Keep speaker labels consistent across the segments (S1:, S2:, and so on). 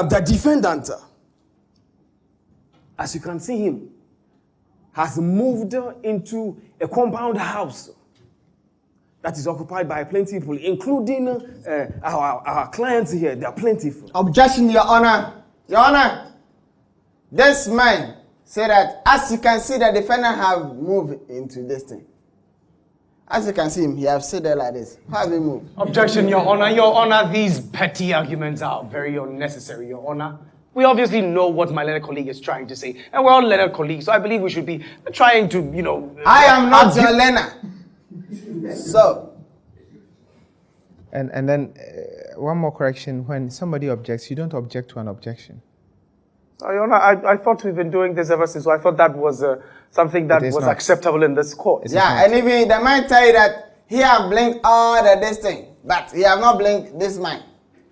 S1: the defendant, as you can see him, has moved into a compound house that is occupied by plenty of people, including our clients here. They are plentiful.
S2: Objection, Your Honor. Your Honor, this man said that, as you can see, the defendant have moved into this thing. As you can see him, he have said that like this. How have he moved?
S3: Objection, Your Honor. Your Honor, these petty arguments are very unnecessary, Your Honor. We obviously know what my learned colleague is trying to say, and we're all learned colleagues, so I believe we should be trying to,
S2: I am not your learner. So.
S4: And then one more correction. When somebody objects, you don't object to an objection.
S3: Your Honor, I thought we've been doing this ever since, so I thought that was something that was acceptable in this court.
S2: Yeah, and even the man tell you that he have blinked all this thing, but he have not blinked this man.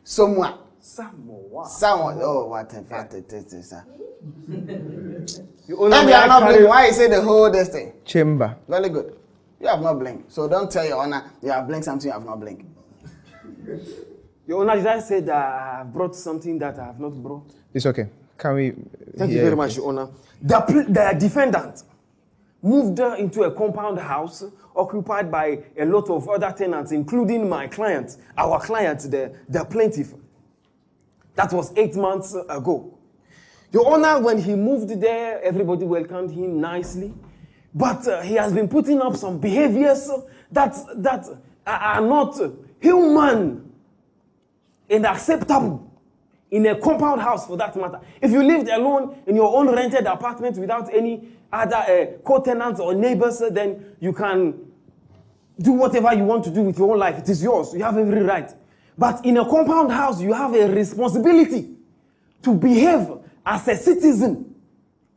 S2: Someone. Oh, what a fact it is, sir. And you have not blinked. Why you say the whole this thing?
S4: Chamber.
S2: Very good. You have not blinked. So don't tell Your Honor you have blinked something you have not blinked.
S1: Your Honor, did I say that I have brought something that I have not brought?
S4: It's okay. Can we...
S1: Thank you very much, Your Honor. The defendant moved into a compound house occupied by a lot of other tenants, including my client, our client, the plaintiff. That was 8 months ago. Your Honor, when he moved there, everybody welcomed him nicely. But he has been putting up some behaviors that are not human and acceptable in a compound house, for that matter. If you lived alone in your own rented apartment without any other co-tenants or neighbors, then you can do whatever you want to do with your own life. It is yours. You have every right. But in a compound house, you have a responsibility to behave as a citizen,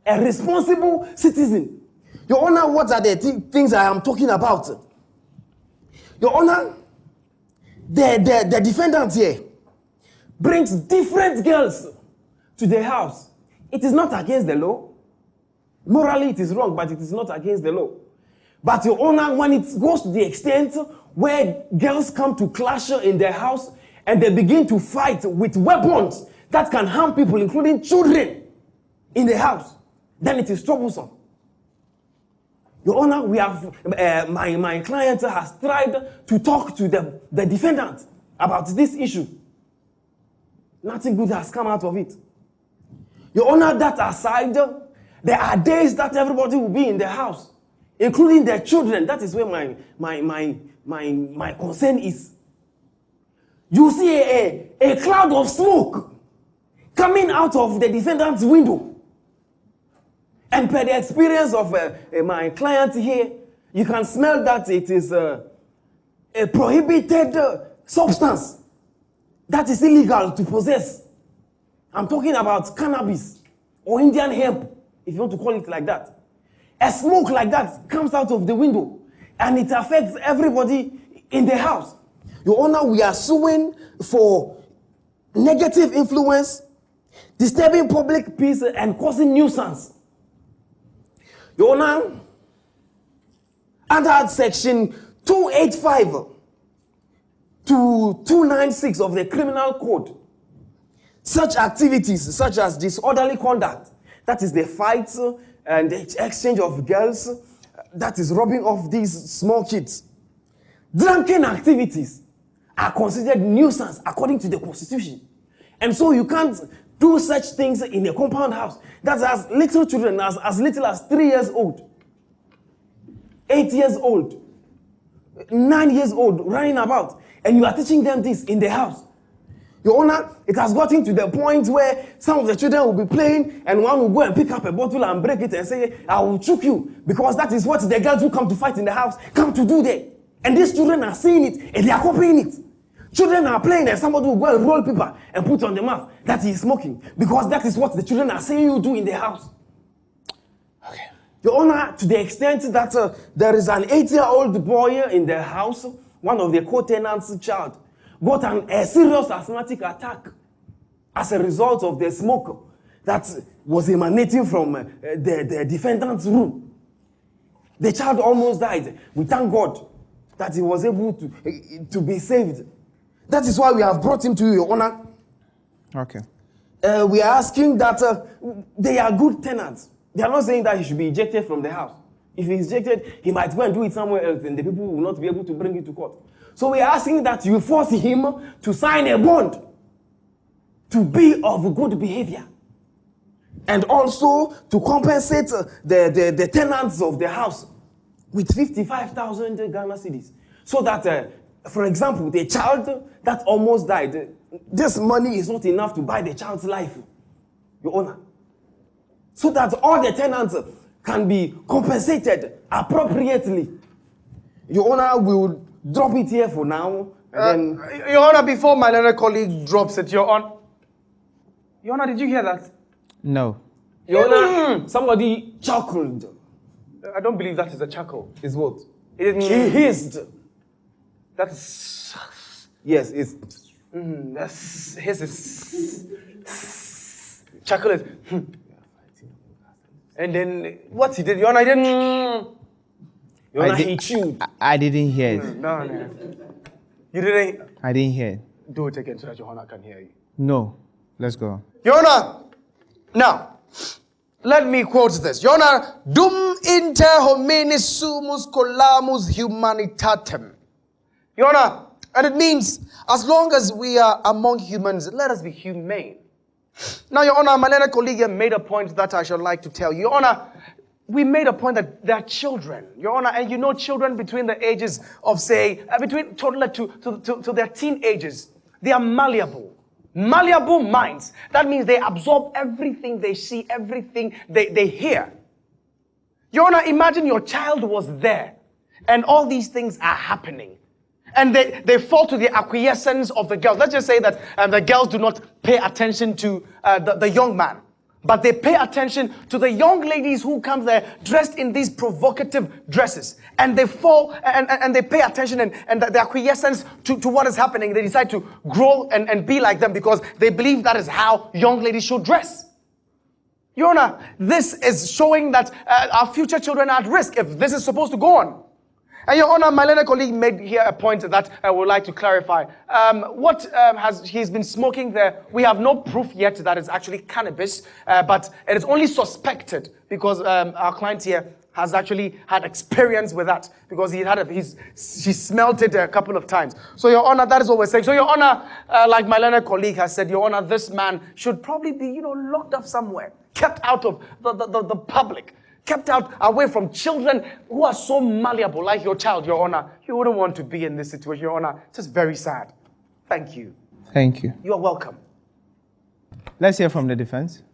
S1: a responsible citizen. Your Honor, what are the things I am talking about? Your Honor, the defendant here brings different girls to the house. It is not against the law. Morally, it is wrong, but it is not against the law. But Your Honor, when it goes to the extent where girls come to clash in their house and they begin to fight with weapons that can harm people, including children, in the house, then it is troublesome. Your Honor, we have my client has tried to talk to the defendant about this issue. Nothing good has come out of it. Your Honor, that aside, there are days that everybody will be in the house, including their children. That is where my concern is. You see a cloud of smoke coming out of the defendant's window. And per the experience of my client here, you can smell that it is a prohibited substance that is illegal to possess. I'm talking about cannabis or Indian hemp, if you want to call it like that. A smoke like that comes out of the window and it affects everybody in the house. Your Honor, we are suing for negative influence, disturbing public peace, and causing nuisance. Your Honor, under section 285 to 296 of the Criminal Code, such activities such as disorderly conduct, that is the fights and the exchange of girls, that is robbing off these small kids, drunken activities are considered nuisance according to the Constitution. And so you can't do such things in a compound house. That's as little children, as little as 3 years old, 8 years old, 9 years old, running about. And you are teaching them this in the house. Your Honor, it has gotten to the point where some of the children will be playing and one will go and pick up a bottle and break it and say, I will choke you. Because that is what the girls who come to fight in the house come to do there. And these children are seeing it and they are copying it. Children are playing and somebody will go and roll paper and put on the mouth that he is smoking. Because that is what the children are saying you do in the house. Okay. Your Honor, to the extent that there is an 8-year-old boy in the house, one of the co-tenants' child, got a serious asthmatic attack as a result of the smoke that was emanating from the defendant's room. The child almost died. We thank God that he was able to be saved. That is why we have brought him to you, Your Honor.
S4: Okay.
S1: we are asking that they are good tenants. They are not saying that he should be ejected from the house. If he's ejected, he might go and do it somewhere else, and the people will not be able to bring it to court. So we are asking that you force him to sign a bond to be of good behavior, and also to compensate the tenants of the house with 55,000 Ghana cedis. So that, for example, the child that almost died, this money is not enough to buy the child's life, Your Honor. So that all the tenants can be compensated appropriately. Your Honor, we will drop it here for now. And then...
S3: Your Honor, before my learned colleague drops it, Your Honor, did you hear that?
S4: No.
S1: Your Honor, somebody chuckled.
S3: I don't believe that is a chuckle.
S1: Is what?
S3: He
S1: hissed.
S3: That's...
S1: Yes, it's...
S3: That's... His is... Chuckle is... And then, what he did, Your Honor, he didn't...
S1: Your Honor, he chewed.
S4: I didn't hear it.
S3: No. You didn't...
S4: I didn't hear it.
S3: Do it again so that Your Honor can hear you.
S4: No. Let's go.
S3: Your Honor, now, let me quote this. Your Honor, dum inter hominis sumus colamus humanitatem. Your Honor, and it means, as long as we are among humans, let us be humane. Now, Your Honor, my learned colleague made a point that I should like to tell you. Your Honor, we made a point that they're children. Your Honor, and you know children between the ages of, say, between toddler to their teenagers, they are malleable. Malleable minds. That means they absorb everything they see, everything they hear. Your Honor, imagine your child was there and all these things are happening. And they fall to the acquiescence of the girls. Let's just say that the girls do not pay attention to the young man. But they pay attention to the young ladies who come there dressed in these provocative dresses. And they fall and they pay attention and the acquiescence to what is happening. They decide to grow and be like them because they believe that is how young ladies should dress. Your Honor, this is showing that our future children are at risk if this is supposed to go on. And Your Honor, my learned colleague made here a point that I would like to clarify. What he's been smoking there, we have no proof yet that it's actually cannabis, but it is only suspected because our client here has actually had experience with that because she smelled it a couple of times. So Your Honor, that is what we're saying. So Your Honor, like my learned colleague has said, Your Honor, this man should probably be, locked up somewhere, kept out of the public. Kept out away from children who are so malleable, like your child, Your Honor. You wouldn't want to be in this situation, Your Honor. It's just very sad. Thank you.
S4: Thank you.
S3: You are welcome.
S4: Let's hear from the defense.